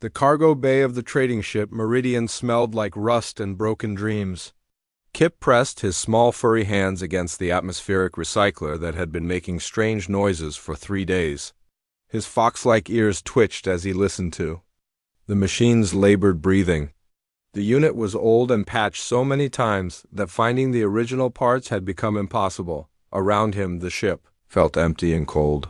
The cargo bay of the trading ship Meridian smelled like rust and broken dreams. Kip pressed his small furry hands against the atmospheric recycler that had been making strange noises for 3 days. His fox-like ears twitched as he listened to the machine's labored breathing. The unit was old and patched so many times that finding the original parts had become impossible. Around him, the ship felt empty and cold.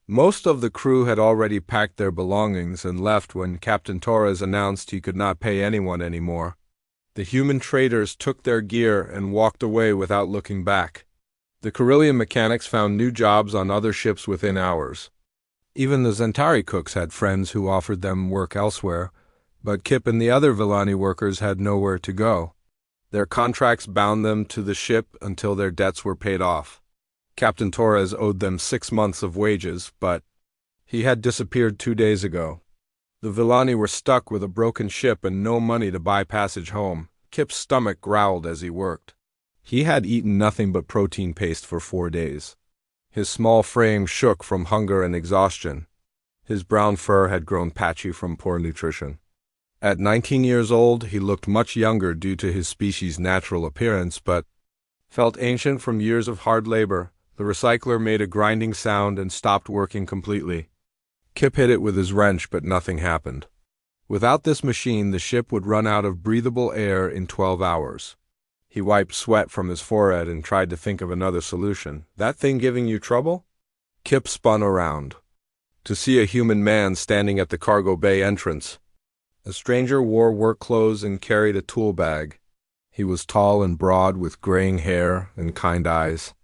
Most of the crew had already packed their belongings and left when Captain Torres announced he could not pay anyone anymore. The human traders took their gear and walked away without looking back. The Carillion mechanics found new jobs on other ships within hours. Even the Zentari cooks had friends who offered them work elsewhere, but Kip and the other Villani workers had nowhere to go. Their contracts bound them to the ship until their debts were paid off. Captain Torres owed them 6 months of wages, but he had disappeared 2 days ago. The Villani were stuck with a broken ship and no money to buy passage home. Kip's stomach growled as he worked. He had eaten nothing but protein paste for 4 days. His small frame shook from hunger and exhaustion. His brown fur had grown patchy from poor nutrition. At 19 years old, he looked much younger due to his species' natural appearance, but felt ancient from years of hard labor. The recycler made a grinding sound and stopped working completely. Kip hit it with his wrench, but nothing happened. Without this machine, the ship would run out of breathable air in 12 hours. He wiped sweat from his forehead and tried to think of another solution. That thing giving you trouble? Kip spun around to see a human man standing at the cargo bay entrance. A stranger wore work clothes and carried a tool bag. He was tall and broad with graying hair and kind eyes.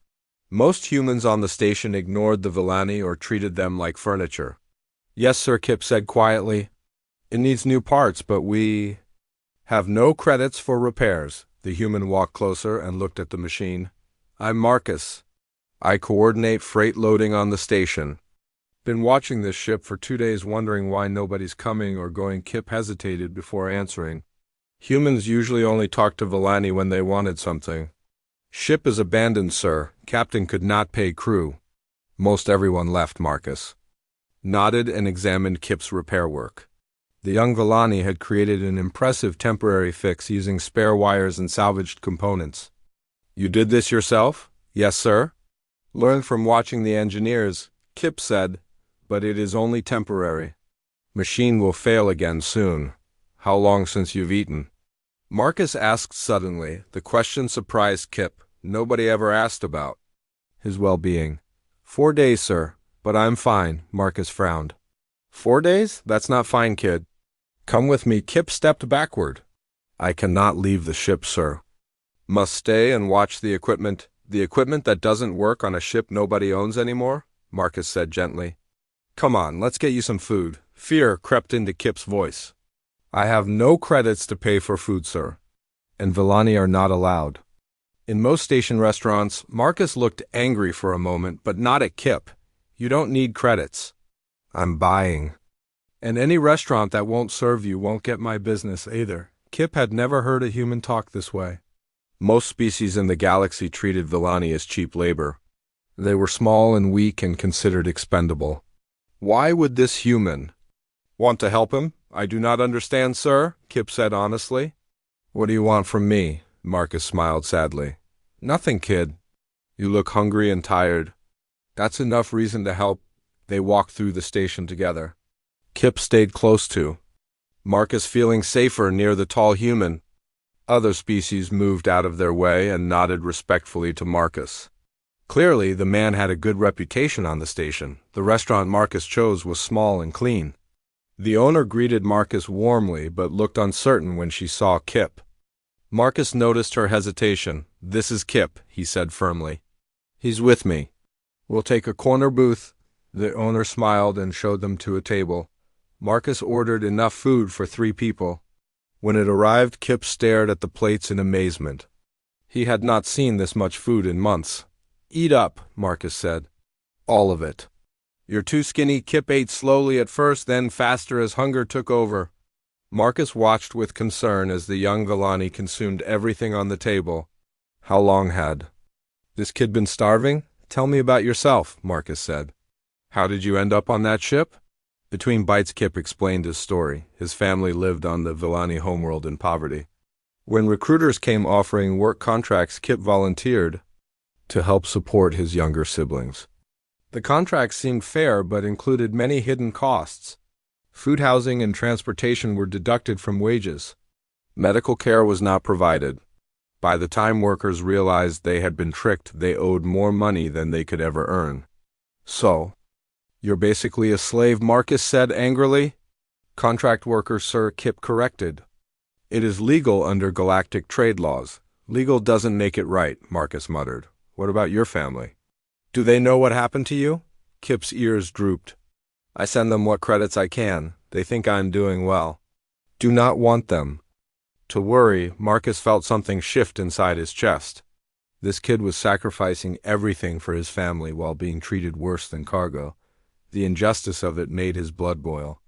Most humans on the station ignored the Villani or treated them like furniture. "Yes, sir," Kip said quietly. "It needs new parts, but we have no credits for repairs." The human walked closer and looked at the machine. "I'm Marcus. I coordinate freight loading on the station. Been watching this ship for 2 days wondering why nobody's coming or going." Kip hesitated before answering. Humans usually only talked to Villani when they wanted something. "Ship is abandoned, sir. Captain could not pay crew." Most everyone left. Marcus nodded and examined Kip's repair work. The young Villani had created an impressive temporary fix using spare wires and salvaged components. "You did this yourself?" "Yes, sir. Learned from watching the engineers," Kip said, "but it is only temporary. Machine will fail again soon." "How long since you've eaten?" Marcus asked suddenly. The question surprised Kip. Nobody ever asked about his well-being. 4 days, sir, but I'm fine." Marcus frowned. 4 days? That's not fine, kid. Come with me." Kip stepped backward. "I cannot leave the ship, sir. Must stay and watch the equipment." "The equipment that doesn't work on a ship nobody owns anymore?" Marcus said gently. "Come on, let's get you some food." Fear crept into Kip's voice. "I have no credits to pay for food, sir. And Villani are not allowed." In most station restaurants, Marcus looked angry for a moment, but not at Kip. "You don't need credits. I'm buying. And any restaurant that won't serve you won't get my business either." Kip had never heard a human talk this way. Most species in the galaxy treated Villani as cheap labor. They were small and weak and considered expendable. Why would this human want to help him? "I do not understand, sir," Kip said honestly. "What do you want from me?" Marcus smiled sadly. "Nothing, kid. You look hungry and tired. That's enough reason to help." They walked through the station together. Kip stayed close to Marcus, feeling safer near the tall human. Other species moved out of their way and nodded respectfully to Marcus. Clearly, the man had a good reputation on the station. The restaurant Marcus chose was small and clean. The owner greeted Marcus warmly but looked uncertain when she saw Kip. Marcus noticed her hesitation. "This is Kip," he said firmly. "He's with me. We'll take a corner booth." The owner smiled and showed them to a table. Marcus ordered enough food for 3 people. When it arrived, Kip stared at the plates in amazement. He had not seen this much food in months. "Eat up," Marcus said. "All of it." "You're too skinny." Kip ate slowly at first, then faster as hunger took over. Marcus watched with concern as the young Villani consumed everything on the table. How long had this kid been starving? "Tell me about yourself," Marcus said. "How did you end up on that ship?" Between bites, Kip explained his story. His family lived on the Villani homeworld in poverty. When recruiters came offering work contracts, Kip volunteered to help support his younger siblings. The contracts seemed fair but included many hidden costs. Food, housing, and transportation were deducted from wages. Medical care was not provided. By the time workers realized they had been tricked, they owed more money than they could ever earn. So, you're basically a slave, Marcus said angrily. Contract worker, sir, Kip corrected. It is legal under galactic trade laws. Legal doesn't make it right, Marcus muttered. What about your family? Do they know what happened to you? Kip's ears drooped. I send them what credits I can. They think I'm doing well. Do not want them to worry. Marcus felt something shift inside his chest. This kid was sacrificing everything for his family while being treated worse than cargo. The injustice of it made his blood boil.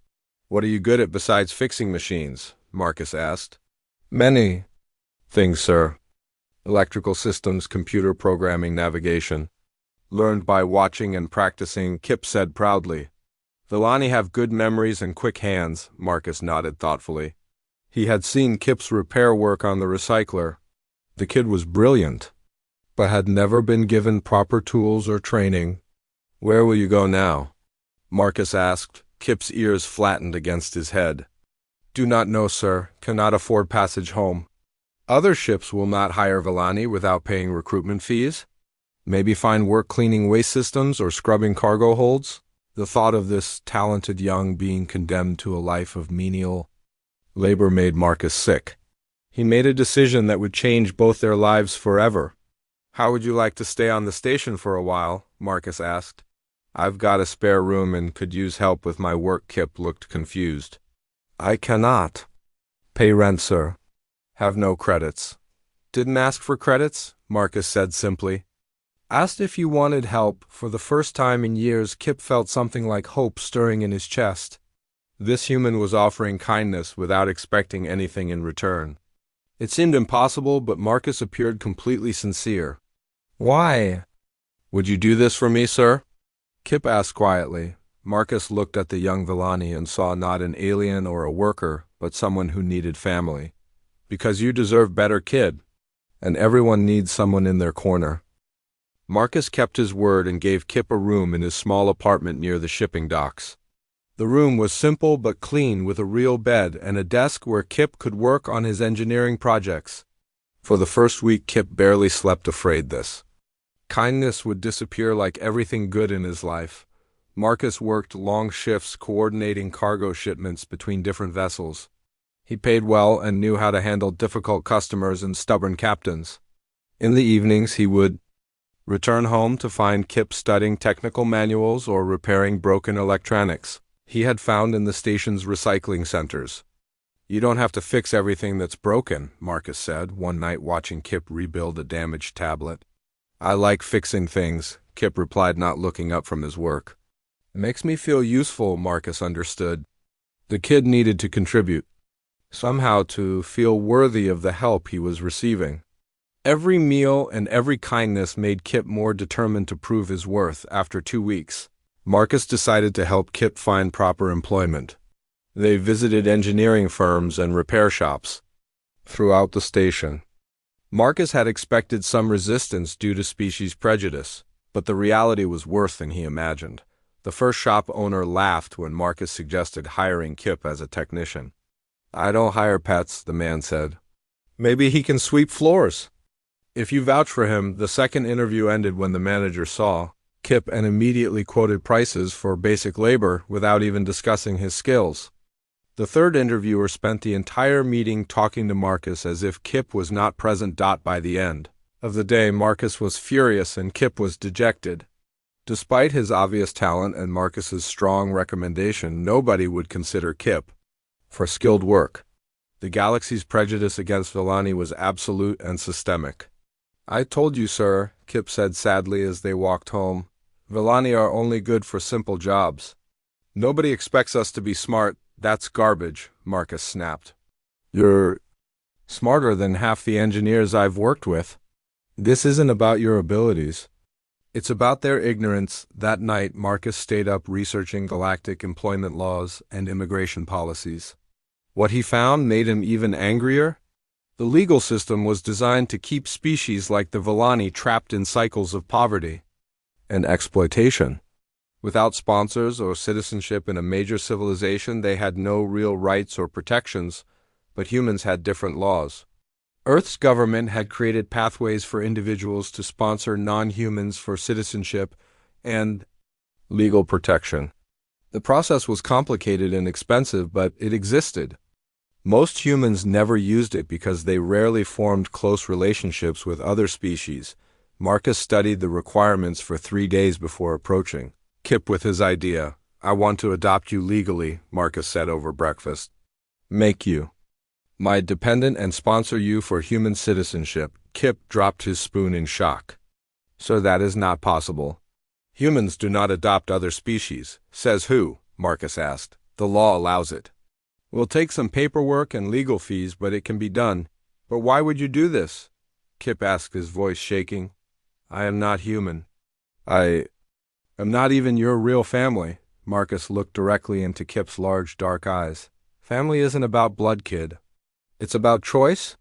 What are you good at besides fixing machines? Marcus asked. Many things, sir. Electrical systems, computer programming, navigation. Learned by watching and practicing, Kip said proudly. Villani have good memories and quick hands, Marcus nodded thoughtfully. He had seen Kip's repair work on the recycler. The kid was brilliant, but had never been given proper tools or training. Where will you go now? Marcus asked. Kip's ears flattened against his head. Do not know, sir. Cannot afford passage home. Other ships will not hire Villani without paying recruitment fees. Maybe find work cleaning waste systems or scrubbing cargo holds. The thought of this talented young being condemned to a life of menial labor made Marcus sick. He made a decision that would change both their lives forever. How would you like to stay on the station for a while? Marcus asked. I've got a spare room and could use help with my work. Kip looked confused. I cannot pay rent, sir. Have no credits. Didn't ask for credits, Marcus said simply. Asked if you wanted help. For the first time in years, Kip felt something like hope stirring in his chest. This human was offering kindness without expecting anything in return. It seemed impossible, but Marcus appeared completely sincere. Why? Would you do this for me, sir? Kip asked quietly. Marcus looked at the young Villani and saw not an alien or a worker, but someone who needed family. Because you deserve better, kid. And everyone needs someone in their corner. Marcus kept his word and gave Kip a room in his small apartment near the shipping docks. The room was simple but clean, with a real bed and a desk where Kip could work on his engineering projects. For the first week, Kip barely slept, afraid this kindness would disappear like everything good in his life. Marcus worked long shifts coordinating cargo shipments between different vessels. He paid well and knew how to handle difficult customers and stubborn captains. In the evenings, he would return home to find Kip studying technical manuals or repairing broken electronics he had found in the station's recycling centers. You don't have to fix everything that's broken, Marcus said one night watching Kip rebuild a damaged tablet. I like fixing things, Kip replied, not looking up from his work. It makes me feel useful, Marcus understood. The kid needed to contribute, somehow to feel worthy of the help he was receiving. Every meal and every kindness made Kip more determined to prove his worth. After 2 weeks, Marcus decided to help Kip find proper employment. They visited engineering firms and repair shops throughout the station. Marcus had expected some resistance due to species prejudice, but the reality was worse than he imagined. The first shop owner laughed when Marcus suggested hiring Kip as a technician. I don't hire pets, the man said. Maybe he can sweep floors. If you vouch for him. The second interview ended when the manager saw Kip and immediately quoted prices for basic labor without even discussing his skills. The third interviewer spent the entire meeting talking to Marcus as if Kip was not present. By the end of the day, Marcus was furious and Kip was dejected. Despite his obvious talent and Marcus's strong recommendation, nobody would consider Kip for skilled work. The galaxy's prejudice against Villani was absolute and systemic. I told you, sir, Kip said sadly as they walked home. Villani are only good for simple jobs. Nobody expects us to be smart. That's garbage, Marcus snapped. You're smarter than half the engineers I've worked with. This isn't about your abilities. It's about their ignorance. That night, Marcus stayed up researching galactic employment laws and immigration policies. What he found made him even angrier. The legal system was designed to keep species like the Villani trapped in cycles of poverty and exploitation. Without sponsors or citizenship in a major civilization, they had no real rights or protections, but humans had different laws. Earth's government had created pathways for individuals to sponsor non-humans for citizenship and legal protection. The process was complicated and expensive, but it existed. Most humans never used it because they rarely formed close relationships with other species. Marcus studied the requirements for 3 days before approaching Kip with his idea. "I want to adopt you legally," Marcus said over breakfast. "Make you my dependent and sponsor you for human citizenship." Kip dropped his spoon in shock. "So that is not possible." "Humans do not adopt other species." "Says who?" Marcus asked. "The law allows it. We'll take some paperwork and legal fees, but it can be done." "But why would you do this?" Kip asked, his voice shaking. "I am not human. I am not even your real family." Marcus looked directly into Kip's large, dark eyes. "Family isn't about blood, kid. It's about choice."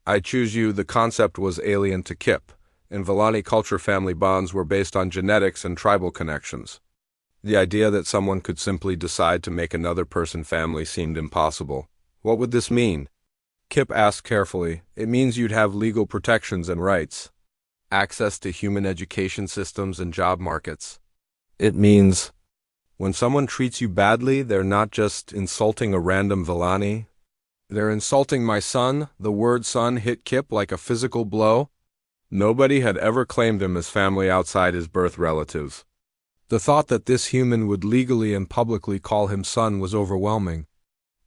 "I choose you." The concept was alien to Kip. In Villani culture, family bonds were based on genetics and tribal connections. The idea that someone could simply decide to make another person family seemed impossible. "What would this mean?" Kip asked carefully. "It means you'd have legal protections and rights, access to human education systems and job markets. It means when someone treats you badly, they're not just insulting a random Villani. They're insulting my son." The word son hit Kip like a physical blow. Nobody had ever claimed him as family outside his birth relatives. The thought that this human would legally and publicly call him son was overwhelming.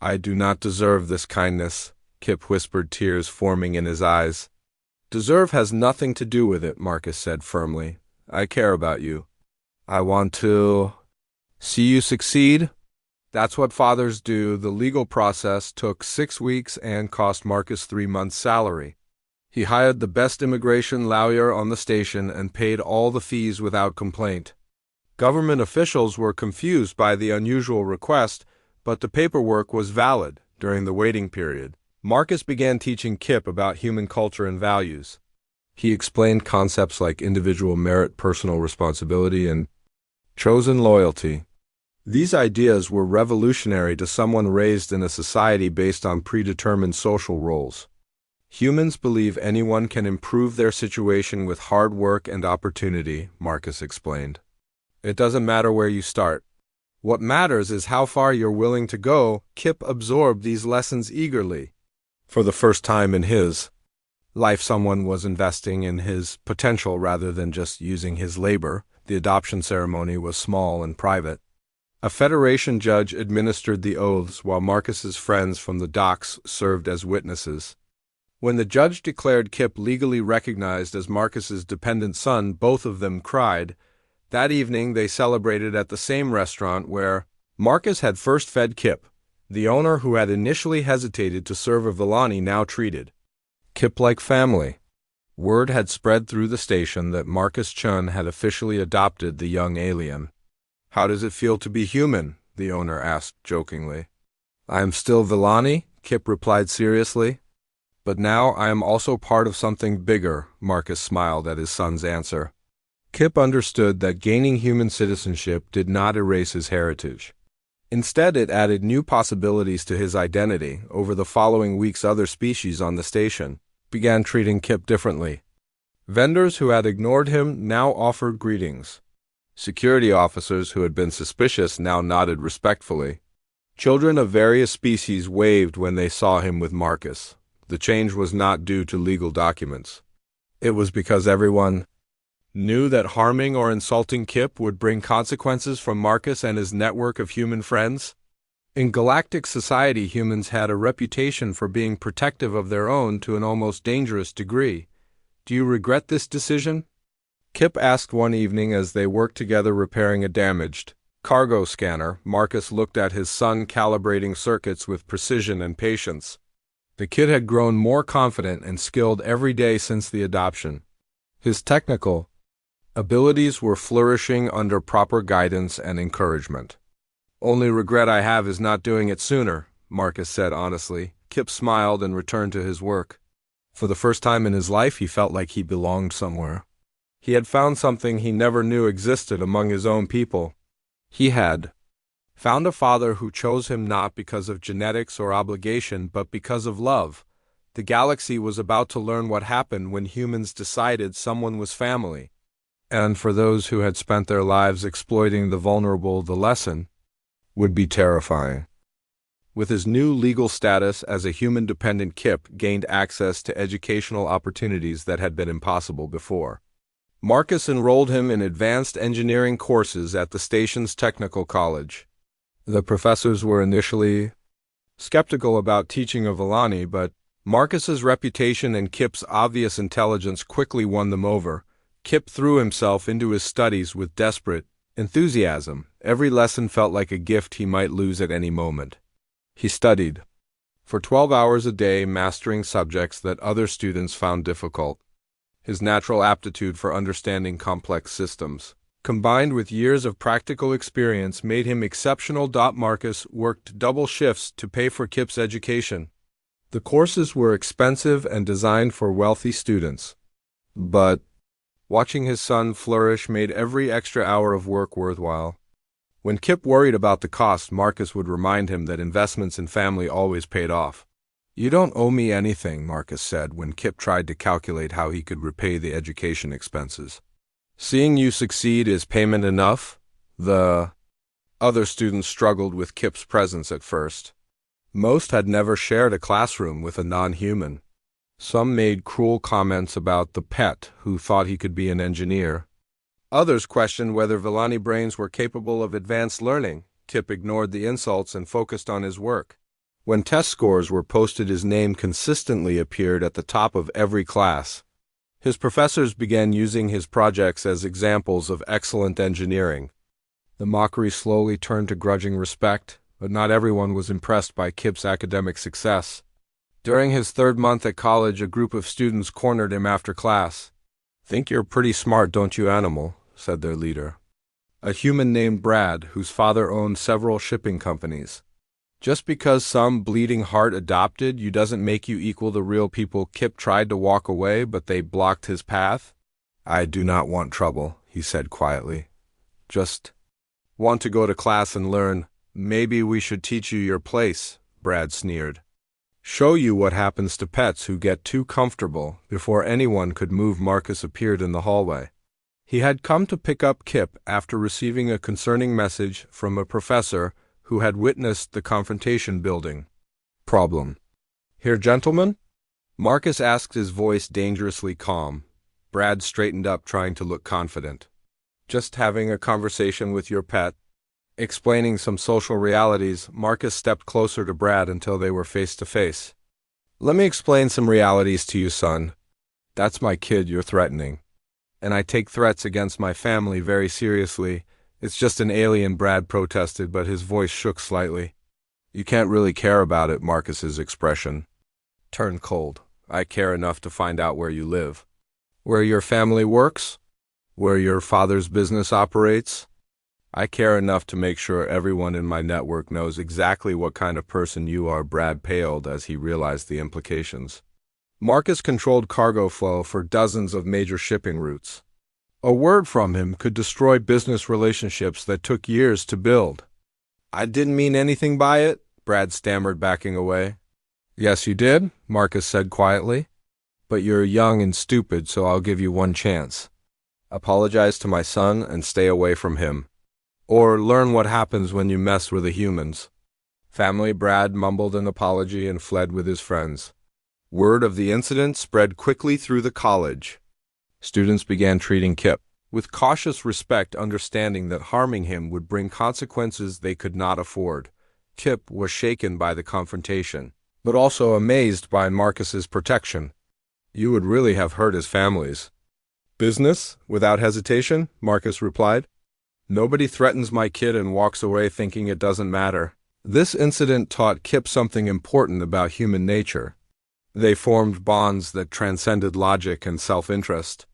"I do not deserve this kindness," Kip whispered, tears forming in his eyes. "Deserve has nothing to do with it," Marcus said firmly. "I care about you. I want to see you succeed." That's what fathers do. The legal process took 6 weeks and cost Marcus 3 months' salary. He hired the best immigration lawyer on the station and paid all the fees without complaint. Government officials were confused by the unusual request, but the paperwork was valid. During the waiting period, Marcus began teaching Kip about human culture and values. He explained concepts like individual merit, personal responsibility, and chosen loyalty. These ideas were revolutionary to someone raised in a society based on predetermined social roles. Humans believe anyone can improve their situation with hard work and opportunity, Marcus explained. It doesn't matter where you start. What matters is how far you're willing to go. Kip absorbed these lessons eagerly. For the first time in his life, someone was investing in his potential rather than just using his labor. The adoption ceremony was small and private. A Federation judge administered the oaths while Marcus's friends from the docks served as witnesses. When the judge declared Kip legally recognized as Marcus's dependent son, both of them cried. That evening they celebrated at the same restaurant where Marcus had first fed Kip. The owner, who had initially hesitated to serve a Villani, now treated Kip like family. Word had spread through the station that Marcus Chun had officially adopted the young alien. "How does it feel to be human?" the owner asked jokingly. "I am still Villani," Kip replied seriously. "But now I am also part of something bigger," Marcus smiled at his son's answer. Kip understood that gaining human citizenship did not erase his heritage. Instead, it added new possibilities to his identity. Over the following weeks, other species on the station began treating Kip differently. Vendors who had ignored him now offered greetings. Security officers who had been suspicious now nodded respectfully. Children of various species waved when they saw him with Marcus. The change was not due to legal documents. It was because everyone knew that harming or insulting Kip would bring consequences from Marcus and his network of human friends. In galactic society, humans had a reputation for being protective of their own to an almost dangerous degree. "Do you regret this decision?" Kip asked one evening as they worked together repairing a damaged cargo scanner. Marcus looked at his son calibrating circuits with precision and patience. The kid had grown more confident and skilled every day since the adoption. His technical Abilities were flourishing under proper guidance and encouragement. "Only regret I have is not doing it sooner," Marcus said honestly. Kip smiled and returned to his work. For the first time in his life, he felt like he belonged somewhere. He had found something he never knew existed among his own people. He had found a father who chose him not because of genetics or obligation, but because of love. The galaxy was about to learn what happened when humans decided someone was family. And for those who had spent their lives exploiting the vulnerable, the lesson would be terrifying. With his new legal status as a human-dependent, Kip gained access to educational opportunities that had been impossible before. Marcus enrolled him in advanced engineering courses at the station's technical college. The professors were initially skeptical about teaching a Villani, but Marcus's reputation and Kip's obvious intelligence quickly won them over. Kip threw himself into his studies with desperate enthusiasm. Every lesson felt like a gift he might lose at any moment. He studied for 12 hours a day, mastering subjects that other students found difficult. His natural aptitude for understanding complex systems, combined with years of practical experience, made him exceptional. Marcus worked double shifts to pay for Kip's education. The courses were expensive and designed for wealthy students. But watching his son flourish made every extra hour of work worthwhile. When Kip worried about the cost, Marcus would remind him that investments in family always paid off. "You don't owe me anything," Marcus said when Kip tried to calculate how he could repay the education expenses. "Seeing you succeed is payment enough." The other students struggled with Kip's presence at first. Most had never shared a classroom with a non-human. Some made cruel comments about the pet who thought he could be an engineer. Others questioned whether Villani brains were capable of advanced learning. Kip ignored the insults and focused on his work. When test scores were posted, his name consistently appeared at the top of every class. His professors began using his projects as examples of excellent engineering. The mockery slowly turned to grudging respect, but not everyone was impressed by Kip's academic success. During his third month at college, a group of students cornered him after class. "Think you're pretty smart, don't you, animal?" said their leader, a human named Brad, whose father owned several shipping companies. "Just because some bleeding heart adopted you doesn't make you equal the real people." Kip tried to walk away, but they blocked his path. "I do not want trouble," he said quietly. "Just want to go to class and learn." "Maybe we should teach you your place," Brad sneered. "Show you what happens to pets who get too comfortable." Before anyone could move, Marcus appeared in the hallway. He had come to pick up Kip after receiving a concerning message from a professor who had witnessed the confrontation building. "Problem here, gentlemen?" Marcus asked, his voice dangerously calm. Brad straightened up, trying to look confident. "Just having a conversation with your pet, explaining some social realities." Marcus stepped closer to Brad until they were face to face. "Let me explain some realities to you, son. That's my kid you're threatening. And I take threats against my family very seriously. It's just an alien," Brad protested, but his voice shook slightly. "You can't really care about it." Marcus's expression turned cold. "I care enough to find out where you live, where your family works, where your father's business operates. I care enough to make sure everyone in my network knows exactly what kind of person you are." Brad paled as he realized the implications. Marcus controlled cargo flow for dozens of major shipping routes. A word from him could destroy business relationships that took years to build. "I didn't mean anything by it," Brad stammered, backing away. "Yes, you did," Marcus said quietly. "But you're young and stupid, so I'll give you one chance. Apologize to my son and stay away from him. Or learn what happens when you mess with the humans." "Family." Brad mumbled an apology and fled with his friends. Word of the incident spread quickly through the college. Students began treating Kip with cautious respect, understanding that harming him would bring consequences they could not afford. Kip was shaken by the confrontation, but also amazed by Marcus's protection. "You would really have hurt his families." "Business?" Without hesitation, Marcus replied. "Nobody threatens my kid and walks away thinking it doesn't matter." This incident taught Kip something important about human nature. They formed bonds that transcended logic and self-interest.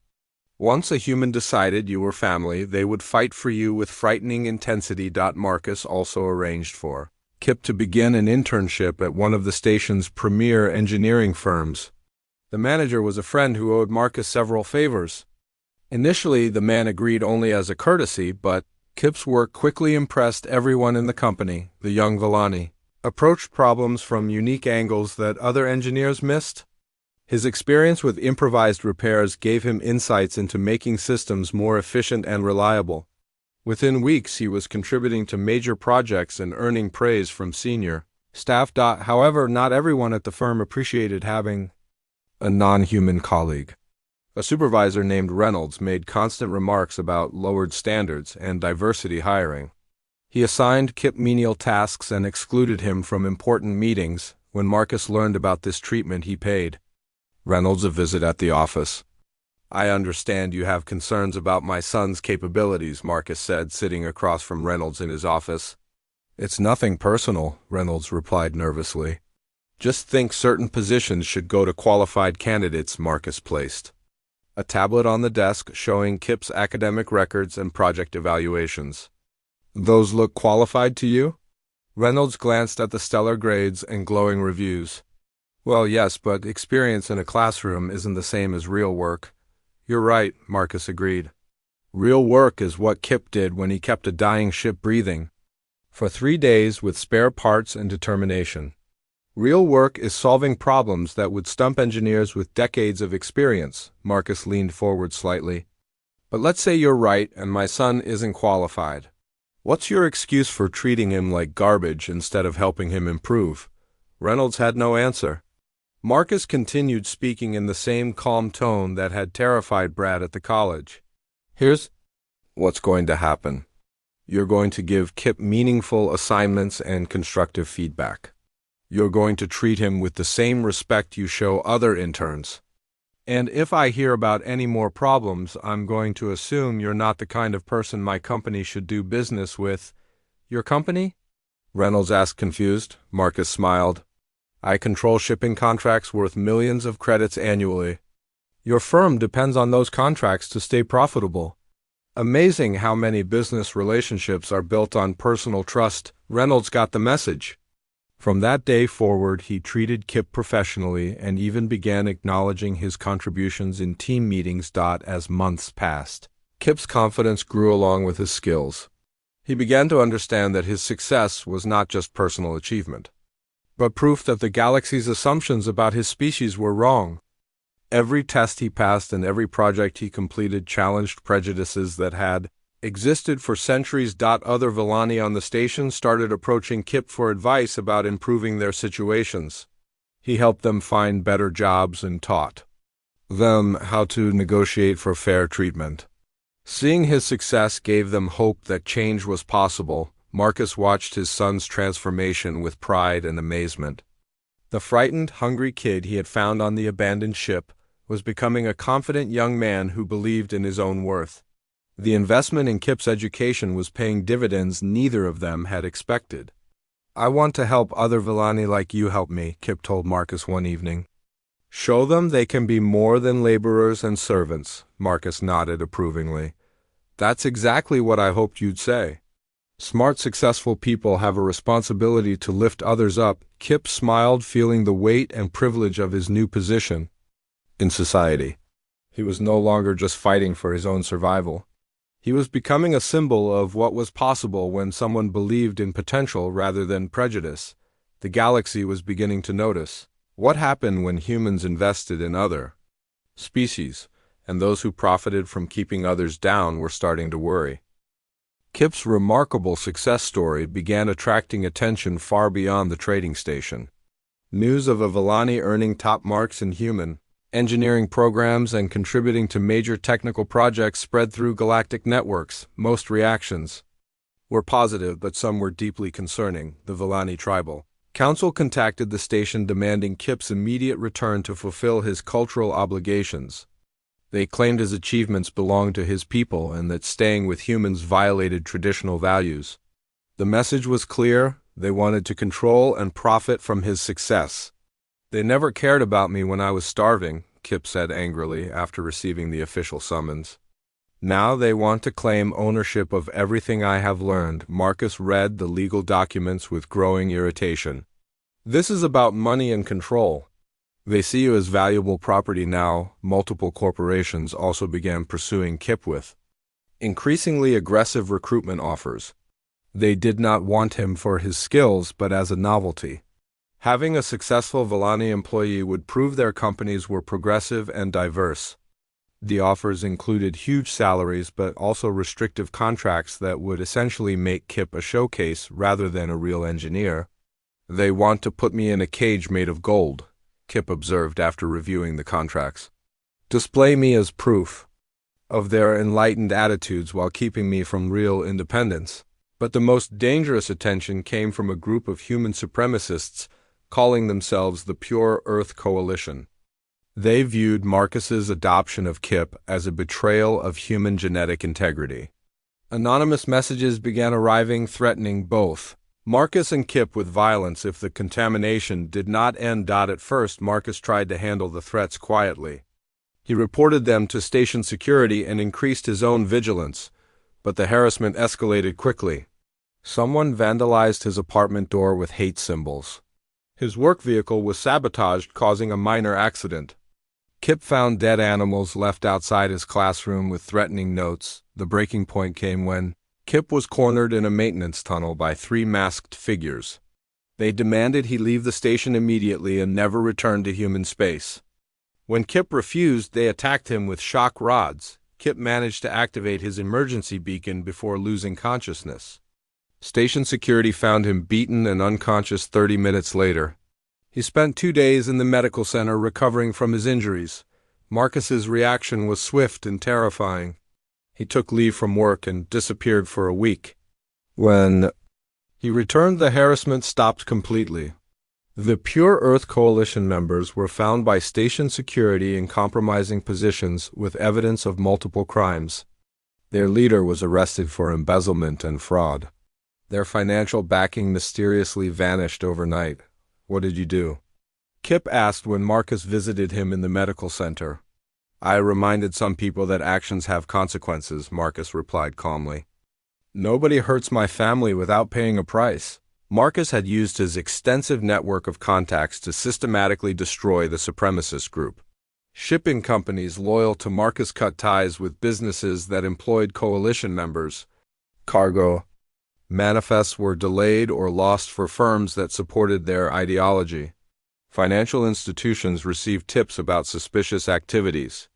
Once a human decided you were family, they would fight for you with frightening intensity. Marcus also arranged for Kip to begin an internship at one of the station's premier engineering firms. The manager was a friend who owed Marcus several favors. Initially, the man agreed only as a courtesy, but Kip's work quickly impressed everyone in the company. The young Villani approached problems from unique angles that other engineers missed. His experience with improvised repairs gave him insights into making systems more efficient and reliable. Within weeks, he was contributing to major projects and earning praise from senior staff. However, not everyone at the firm appreciated having a non-human colleague. A supervisor named Reynolds made constant remarks about lowered standards and diversity hiring. He assigned Kip menial tasks and excluded him from important meetings. When Marcus learned about this treatment, he paid Reynolds a visit at the office. "I understand you have concerns about my son's capabilities," Marcus said, sitting across from Reynolds in his office. "It's nothing personal," Reynolds replied nervously. "Just think certain positions should go to qualified candidates." Marcus placed a tablet on the desk showing Kip's academic records and project evaluations. "Those look qualified to you?" Reynolds glanced at the stellar grades and glowing reviews. "Well, yes, but experience in a classroom isn't the same as real work." "You're right," Marcus agreed. "Real work is what Kip did when he kept a dying ship breathing for 3 days with spare parts and determination. Real work is solving problems that would stump engineers with decades of experience." Marcus leaned forward slightly. "But let's say you're right and my son isn't qualified. What's your excuse for treating him like garbage instead of helping him improve?" Reynolds had no answer. Marcus continued, speaking in the same calm tone that had terrified Brad at the college. "Here's what's going to happen. You're going to give Kip meaningful assignments and constructive feedback. You're going to treat him with the same respect you show other interns. And if I hear about any more problems, I'm going to assume you're not the kind of person my company should do business with." "Your company?" Reynolds asked, confused. Marcus smiled. "I control shipping contracts worth millions of credits annually. Your firm depends on those contracts to stay profitable. Amazing how many business relationships are built on personal trust." Reynolds got the message. From that day forward, he treated Kip professionally and even began acknowledging his contributions in team meetings. As months passed, Kip's confidence grew along with his skills. He began to understand that his success was not just personal achievement, but proof that the galaxy's assumptions about his species were wrong. Every test he passed and every project he completed challenged prejudices that had existed for centuries. Other Villani on the station started approaching Kip for advice about improving their situations. He helped them find better jobs and taught them how to negotiate for fair treatment. Seeing his success gave them hope that change was possible. Marcus watched his son's transformation with pride and amazement. The frightened, hungry kid he had found on the abandoned ship was becoming a confident young man who believed in his own worth. The investment in Kip's education was paying dividends neither of them had expected. "I want to help other Villani like you helped me," Kip told Marcus one evening. "Show them they can be more than laborers and servants." Marcus nodded approvingly. "That's exactly what I hoped you'd say. Smart, successful people have a responsibility to lift others up." Kip smiled, feeling the weight and privilege of his new position in society. He was no longer just fighting for his own survival. He was becoming a symbol of what was possible when someone believed in potential rather than prejudice. The galaxy was beginning to notice what happened when humans invested in other species, and those who profited from keeping others down were starting to worry. Kip's remarkable success story began attracting attention far beyond the trading station. News of a Villani earning top marks in human engineering programs and contributing to major technical projects spread through galactic networks. Most reactions were positive, but some were deeply concerning. The Villani Tribal Council contacted the station demanding Kip's immediate return to fulfill his cultural obligations. They claimed his achievements belonged to his people and that staying with humans violated traditional values. The message was clear: they wanted to control and profit from his success. "They never cared about me when I was starving," Kip said angrily after receiving the official summons. Now they want to claim ownership of everything I have learned. Marcus read the legal documents with growing irritation. This is about money and control. They see you as valuable property now. Multiple corporations also began pursuing Kip with increasingly aggressive recruitment offers. They did not want him for his skills, but as a novelty. Having a successful Villani employee would prove their companies were progressive and diverse. The offers included huge salaries, but also restrictive contracts that would essentially make Kip a showcase rather than a real engineer. They want to put me in a cage made of gold, Kip observed after reviewing the contracts. Display me as proof of their enlightened attitudes while keeping me from real independence. But the most dangerous attention came from a group of human supremacists calling themselves the Pure Earth Coalition. They viewed Marcus's adoption of Kip as a betrayal of human genetic integrity. Anonymous messages began arriving threatening both Marcus and Kip with violence if the contamination did not end. At first, Marcus tried to handle the threats quietly. He reported them to station security and increased his own vigilance, but the harassment escalated quickly. Someone vandalized his apartment door with hate symbols. His work vehicle was sabotaged, causing a minor accident. Kip found dead animals left outside his classroom with threatening notes. The breaking point came when Kip was cornered in a maintenance tunnel by 3 masked figures. They demanded he leave the station immediately and never return to human space. When Kip refused, they attacked him with shock rods. Kip managed to activate his emergency beacon before losing consciousness. Station security found him beaten and unconscious 30 minutes later. He spent 2 days in the medical center recovering from his injuries. Marcus's reaction was swift and terrifying. He took leave from work and disappeared for a week. When he returned, the harassment stopped completely. The Pure Earth Coalition members were found by station security in compromising positions with evidence of multiple crimes. Their leader was arrested for embezzlement and fraud. Their financial backing mysteriously vanished overnight. What did you do? Kip asked when Marcus visited him in the medical center. I reminded some people that actions have consequences, Marcus replied calmly. Nobody hurts my family without paying a price. Marcus had used his extensive network of contacts to systematically destroy the supremacist group. Shipping companies loyal to Marcus cut ties with businesses that employed coalition members. Cargo manifests were delayed or lost for firms that supported their ideology. Financial institutions received tips about suspicious activities.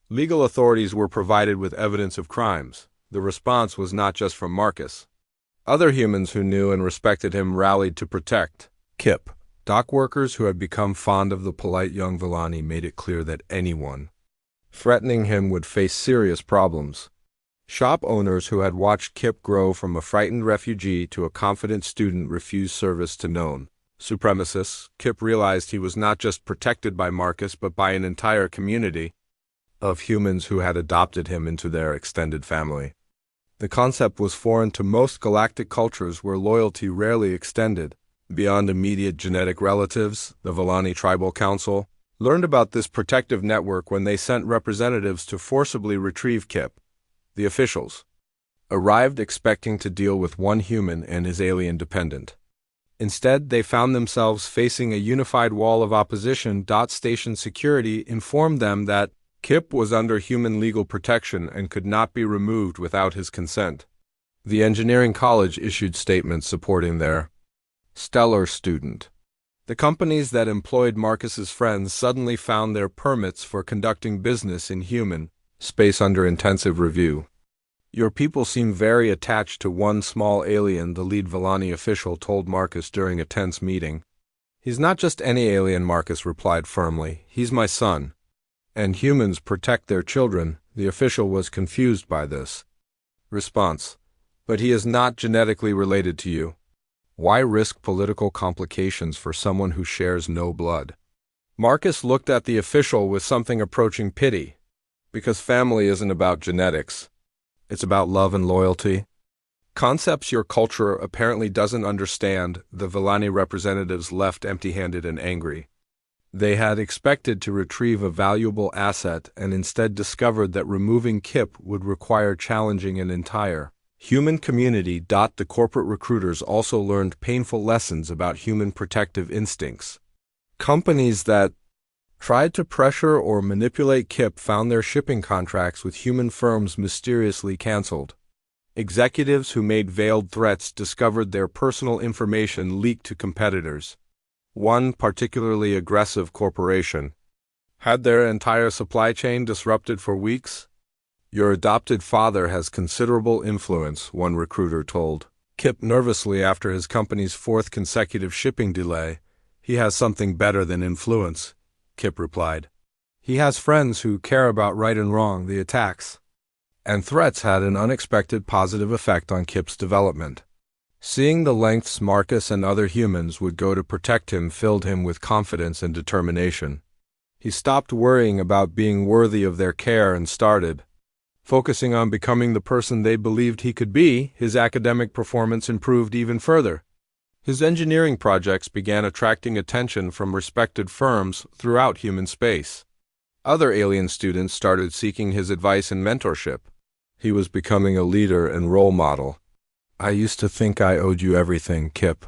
Legal authorities were provided with evidence of crimes. The response was not just from Marcus. Other humans who knew and respected him rallied to protect Kip. Dock workers who had become fond of the polite young Villani made it clear that anyone threatening him would face serious problems. Shop owners who had watched Kip grow from a frightened refugee to a confident student refused service to known supremacists. Kip realized he was not just protected by Marcus, but by an entire community of humans who had adopted him into their extended family. The concept was foreign to most galactic cultures where loyalty rarely extended beyond immediate genetic relatives. The Villani Tribal Council learned about this protective network when they sent representatives to forcibly retrieve Kip. The officials arrived expecting to deal with one human and his alien dependent. Instead, they found themselves facing a unified wall of opposition. Station security informed them that Kip was under human legal protection and could not be removed without his consent. The engineering college issued statements supporting their stellar student. The companies that employed Marcus's friends suddenly found their permits for conducting business in human space under intensive review. Your people seem very attached to one small alien, the lead Villani official told Marcus during a tense meeting. He's not just any alien, Marcus replied firmly. He's my son. And humans protect their children. The official was confused by this response. But he is not genetically related to you. Why risk political complications for someone who shares no blood? Marcus looked at the official with something approaching pity. Because family isn't about genetics. It's about love and loyalty. Concepts your culture apparently doesn't understand. The Villani representatives left empty-handed and angry. They had expected to retrieve a valuable asset and instead discovered that removing Kip would require challenging an entire human community. The corporate recruiters also learned painful lessons about human protective instincts. Companies that tried to pressure or manipulate Kip found their shipping contracts with human firms mysteriously canceled. Executives who made veiled threats discovered their personal information leaked to competitors. One particularly aggressive corporation had their entire supply chain disrupted for weeks. "Your adopted father has considerable influence," one recruiter told Kip nervously after his company's fourth consecutive shipping delay. "He has something better than influence," Kip replied. "He has friends who care about right and wrong, the attacks." And threats had an unexpected positive effect on Kip's development. Seeing the lengths Marcus and other humans would go to protect him filled him with confidence and determination. He stopped worrying about being worthy of their care and started focusing on becoming the person they believed he could be. His academic performance improved even further. His engineering projects began attracting attention from respected firms throughout human space. Other alien students started seeking his advice and mentorship. He was becoming a leader and role model. "I used to think I owed you everything," Kip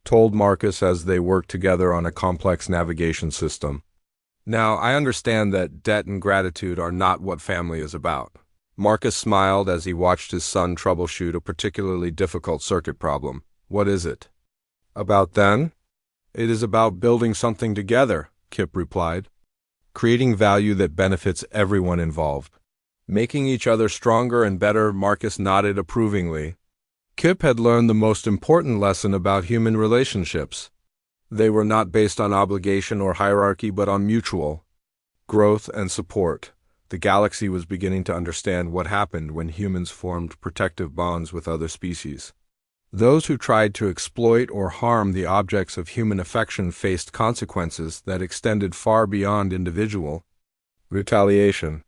told Marcus as they worked together on a complex navigation system. "Now, I understand that debt and gratitude are not what family is about." Marcus smiled as he watched his son troubleshoot a particularly difficult circuit problem. "What is it about then?" "It is about building something together," Kip replied. "Creating value that benefits everyone involved. Making each other stronger and better." Marcus nodded approvingly. Kip had learned the most important lesson about human relationships. They were not based on obligation or hierarchy, but on mutual growth and support. The galaxy was beginning to understand what happened when humans formed protective bonds with other species. Those who tried to exploit or harm the objects of human affection faced consequences that extended far beyond individual retaliation.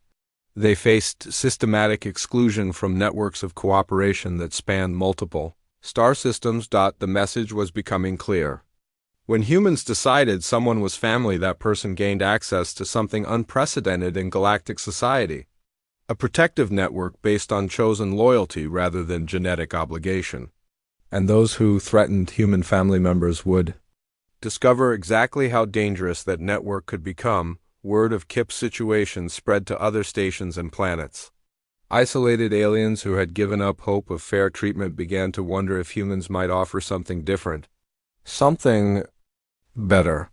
They faced systematic exclusion from networks of cooperation that spanned multiple star systems. The message was becoming clear. When humans decided someone was family, that person gained access to something unprecedented in galactic society: a protective network based on chosen loyalty rather than genetic obligation. And those who threatened human family members would discover exactly how dangerous that network could become. Word of Kip's situation spread to other stations and planets. Isolated aliens who had given up hope of fair treatment began to wonder if humans might offer something different, something better.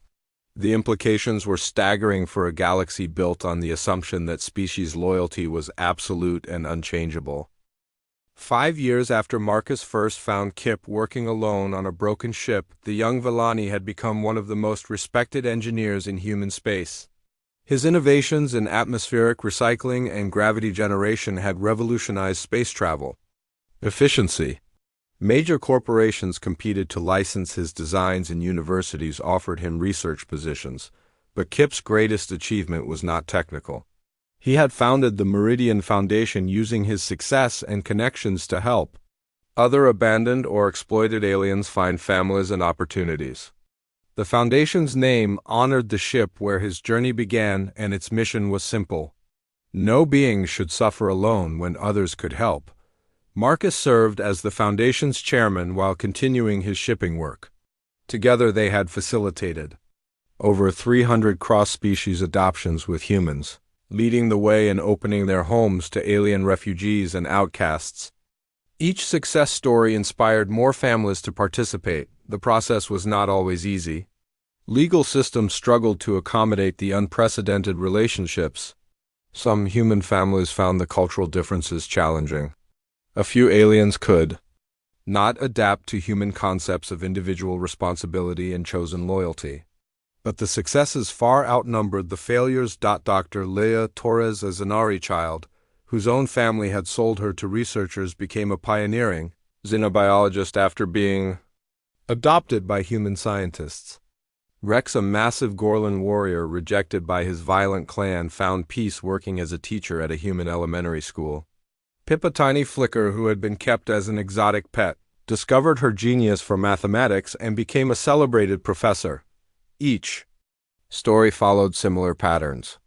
The implications were staggering for a galaxy built on the assumption that species loyalty was absolute and unchangeable. 5 years after Marcus first found Kip working alone on a broken ship, the young Villani had become one of the most respected engineers in human space. His innovations in atmospheric recycling and gravity generation had revolutionized space travel efficiency. Major corporations competed to license his designs and universities offered him research positions, but Kip's greatest achievement was not technical. He had founded the Meridian Foundation using his success and connections to help other abandoned or exploited aliens find families and opportunities. The Foundation's name honored the ship where his journey began, and its mission was simple: no being should suffer alone when others could help. Marcus served as the Foundation's chairman while continuing his shipping work. Together they had facilitated over 300 cross-species adoptions with humans, leading the way in opening their homes to alien refugees and outcasts. Each success story inspired more families to participate. The process was not always easy. Legal systems struggled to accommodate the unprecedented relationships. Some human families found the cultural differences challenging. A few aliens could not adapt to human concepts of individual responsibility and chosen loyalty. But the successes far outnumbered the failures. Dr. Leah Torres, a Xenari child, whose own family had sold her to researchers, became a pioneering xenobiologist after being adopted by human scientists. Rex, a massive Gorlan warrior rejected by his violent clan, found peace working as a teacher at a human elementary school. Pip, a tiny flicker who had been kept as an exotic pet, discovered her genius for mathematics and became a celebrated professor. Each Story followed similar patterns.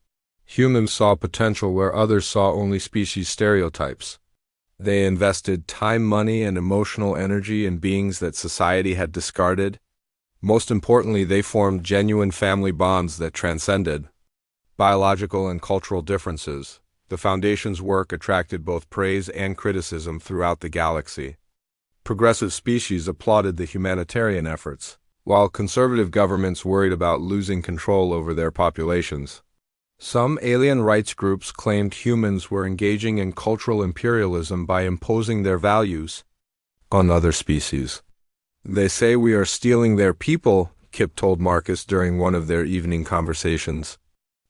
Humans saw potential where others saw only species stereotypes. They invested time, money, and emotional energy in beings that society had discarded. Most importantly, they formed genuine family bonds that transcended biological and cultural differences. The Foundation's work attracted both praise and criticism throughout the galaxy. Progressive species applauded the humanitarian efforts, while conservative governments worried about losing control over their populations. Some alien rights groups claimed humans were engaging in cultural imperialism by imposing their values on other species. They say we are stealing their people, Kip told Marcus during one of their evening conversations.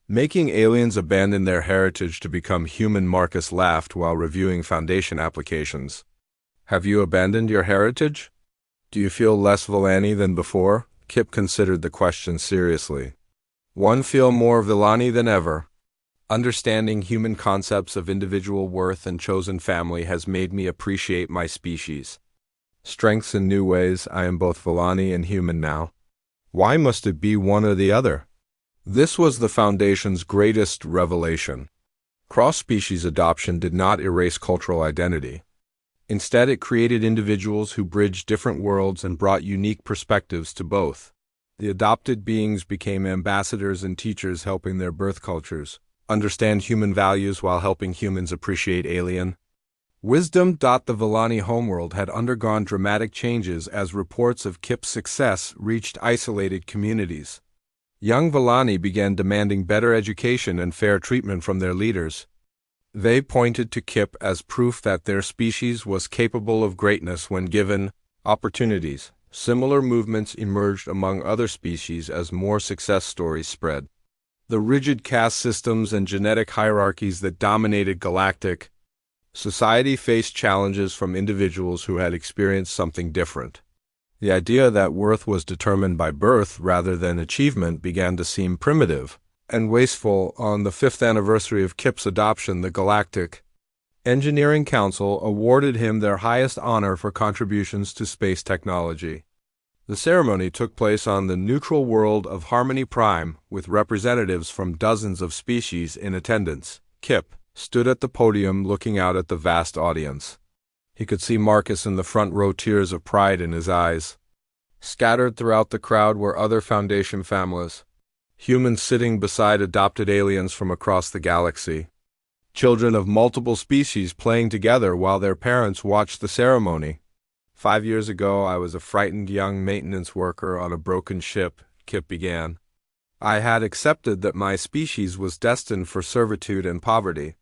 Making aliens abandon their heritage to become human, Marcus laughed while reviewing Foundation applications. Have you abandoned your heritage? Do you feel less Villani than before? Kip considered the question seriously. One feel more Villani than ever. Understanding human concepts of individual worth and chosen family has made me appreciate my species. Strengths in new ways, I am both Villani and human now. Why must it be one or the other? This was the Foundation's greatest revelation. Cross-species adoption did not erase cultural identity. Instead, it created individuals who bridged different worlds and brought unique perspectives to both. The adopted beings became ambassadors and teachers, helping their birth cultures understand human values while helping humans appreciate alien wisdom. The Villani homeworld had undergone dramatic changes as reports of Kip's success reached isolated communities. Young Villani began demanding better education and fair treatment from their leaders. They pointed to Kip as proof that their species was capable of greatness when given opportunities. Similar movements emerged among other species as more success stories spread. The rigid caste systems and genetic hierarchies that dominated galactic society faced challenges from individuals who had experienced something different. The idea that worth was determined by birth rather than achievement began to seem primitive and wasteful. On the 5th anniversary of Kip's adoption, the Galactic Engineering Council awarded him their highest honor for contributions to space technology. The ceremony took place on the neutral world of Harmony Prime, with representatives from dozens of species in attendance. Kip stood at the podium looking out at the vast audience. He could see Marcus in the front row, tears of pride in his eyes. Scattered throughout the crowd were other Foundation families. Humans sitting beside adopted aliens from across the galaxy. Children of multiple species playing together while their parents watched the ceremony. 5 years ago, I was a frightened young maintenance worker on a broken ship, Kip began. I had accepted that my species was destined for servitude and poverty.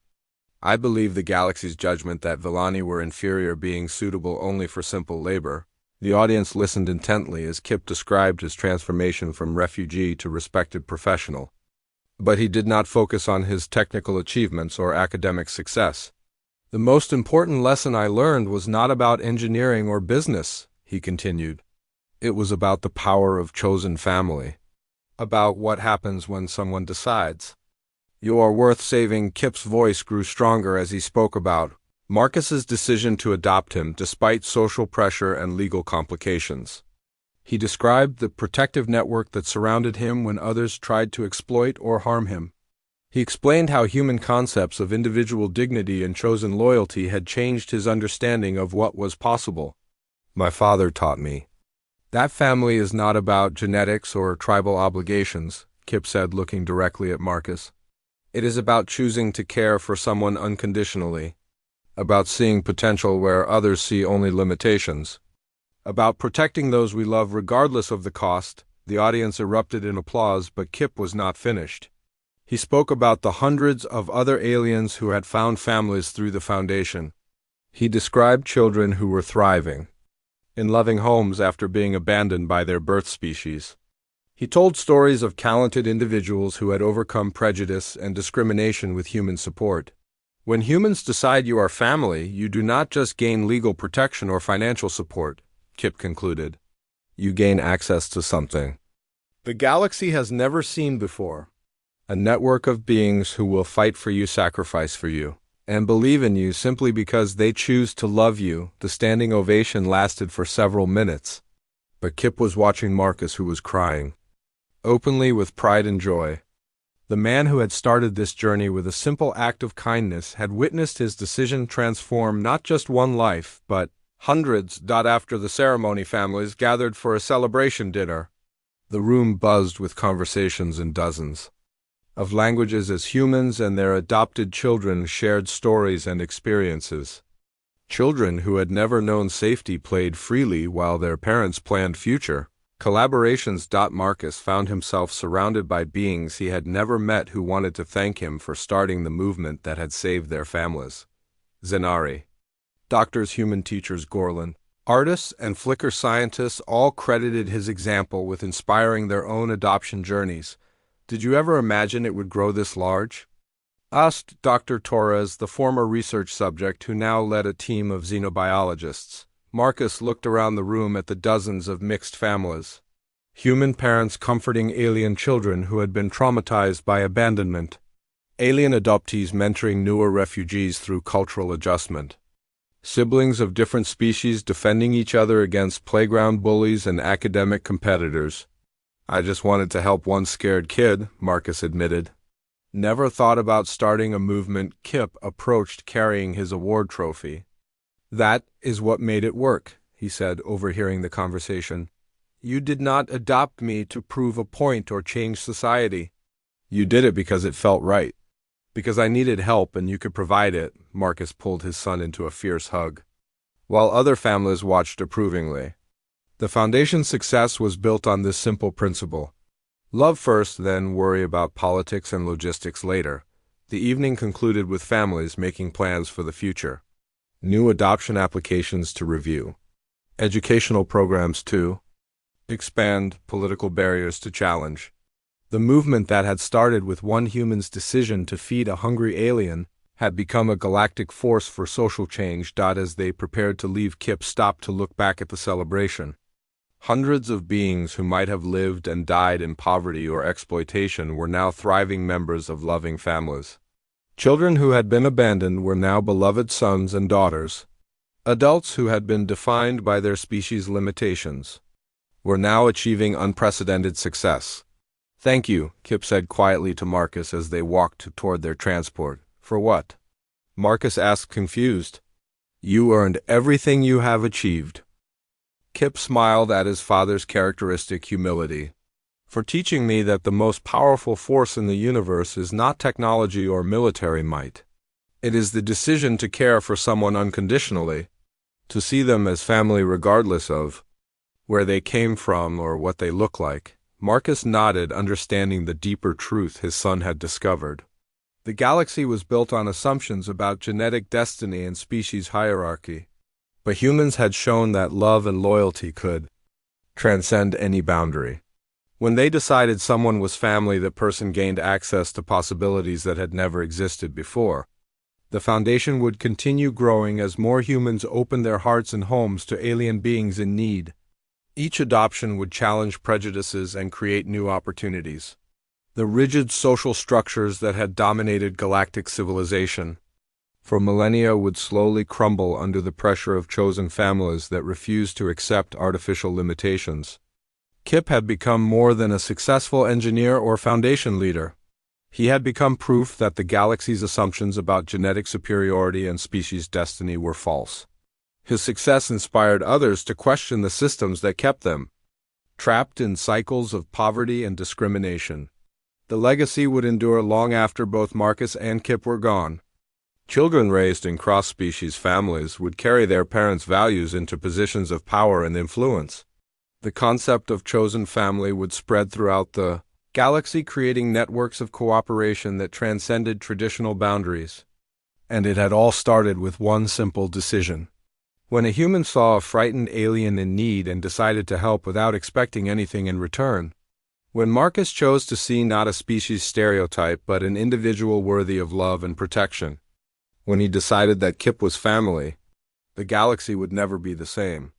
I believed the galaxy's judgment that Villani were inferior beings suitable only for simple labor. The audience listened intently as Kip described his transformation from refugee to respected professional. But he did not focus on his technical achievements or academic success. The most important lesson I learned was not about engineering or business, he continued. It was about the power of chosen family. About what happens when someone decides. You are worth saving. Kip's voice grew stronger as he spoke about Marcus's decision to adopt him despite social pressure and legal complications. He described the protective network that surrounded him when others tried to exploit or harm him. He explained how human concepts of individual dignity and chosen loyalty had changed his understanding of what was possible. My father taught me. That family is not about genetics or tribal obligations, Kip said, looking directly at Marcus. It is about choosing to care for someone unconditionally, about seeing potential where others see only limitations, about protecting those we love regardless of the cost. The audience erupted in applause, but Kip was not finished. He spoke about the hundreds of other aliens who had found families through the Foundation. He described children who were thriving in loving homes after being abandoned by their birth species. He told stories of talented individuals who had overcome prejudice and discrimination with human support. When humans decide you are family, you do not just gain legal protection or financial support, Kip concluded. You gain access to something the galaxy has never seen before. A network of beings who will fight for you, sacrifice for you, and believe in you simply because they choose to love you. The standing ovation lasted for several minutes. But Kip was watching Marcus, who was crying. openly with pride and joy. The man who had started this journey with a simple act of kindness had witnessed his decision transform not just one life, but hundreds. After the ceremony, families gathered for a celebration dinner. The room buzzed with conversations in dozens of languages as humans and their adopted children shared stories and experiences. Children who had never known safety played freely while their parents planned future collaborations. Marcus found himself surrounded by beings he had never met who wanted to thank him for starting the movement that had saved their families. Zenari, doctors, human teachers, Gorlin, artists, and Flickr scientists all credited his example with inspiring their own adoption journeys. Did you ever imagine it would grow this large? Asked Dr. Torres, the former research subject who now led a team of xenobiologists. Marcus looked around the room at the dozens of mixed families. Human parents comforting alien children who had been traumatized by abandonment. Alien adoptees mentoring newer refugees through cultural adjustment. Siblings of different species defending each other against playground bullies and academic competitors. I just wanted to help one scared kid, Marcus admitted. Never thought about starting a movement. Kip approached carrying his award trophy. That is what made it work, he said, overhearing the conversation. You did not adopt me to prove a point or change society. You did it because it felt right. Because I needed help and you could provide it. Marcus pulled his son into a fierce hug, while other families watched approvingly. The foundation's success was built on this simple principle. Love first, then worry about politics and logistics later. The evening concluded with families making plans for the future. New adoption applications to review. Educational programs to expand, political barriers to challenge. The movement that had started with one human's decision to feed a hungry alien had become a galactic force for social change. As they prepared to leave, Kip stopped to look back at the celebration. Hundreds of beings who might have lived and died in poverty or exploitation were now thriving members of loving families. Children who had been abandoned were now beloved sons and daughters. Adults who had been defined by their species' limitations were now achieving unprecedented success. Thank you, Kip said quietly to Marcus as they walked toward their transport. For what? Marcus asked, confused. You earned everything you have achieved. Kip smiled at his father's characteristic humility. For teaching me that the most powerful force in the universe is not technology or military might. It is the decision to care for someone unconditionally, to see them as family regardless of where they came from or what they look like. Marcus nodded, understanding the deeper truth his son had discovered. The galaxy was built on assumptions about genetic destiny and species hierarchy, but humans had shown that love and loyalty could transcend any boundary. When they decided someone was family, that person gained access to possibilities that had never existed before. The foundation would continue growing as more humans opened their hearts and homes to alien beings in need. Each adoption would challenge prejudices and create new opportunities. The rigid social structures that had dominated galactic civilization for millennia would slowly crumble under the pressure of chosen families that refused to accept artificial limitations. Kip had become more than a successful engineer or foundation leader. He had become proof that the galaxy's assumptions about genetic superiority and species destiny were false. His success inspired others to question the systems that kept them trapped in cycles of poverty and discrimination. The legacy would endure long after both Marcus and Kip were gone. Children raised in cross-species families would carry their parents' values into positions of power and influence. The concept of chosen family would spread throughout the galaxy, creating networks of cooperation that transcended traditional boundaries. And it had all started with one simple decision. When a human saw a frightened alien in need and decided to help without expecting anything in return. When Marcus chose to see not a species stereotype but an individual worthy of love and protection. When he decided that Kip was family, the galaxy would never be the same.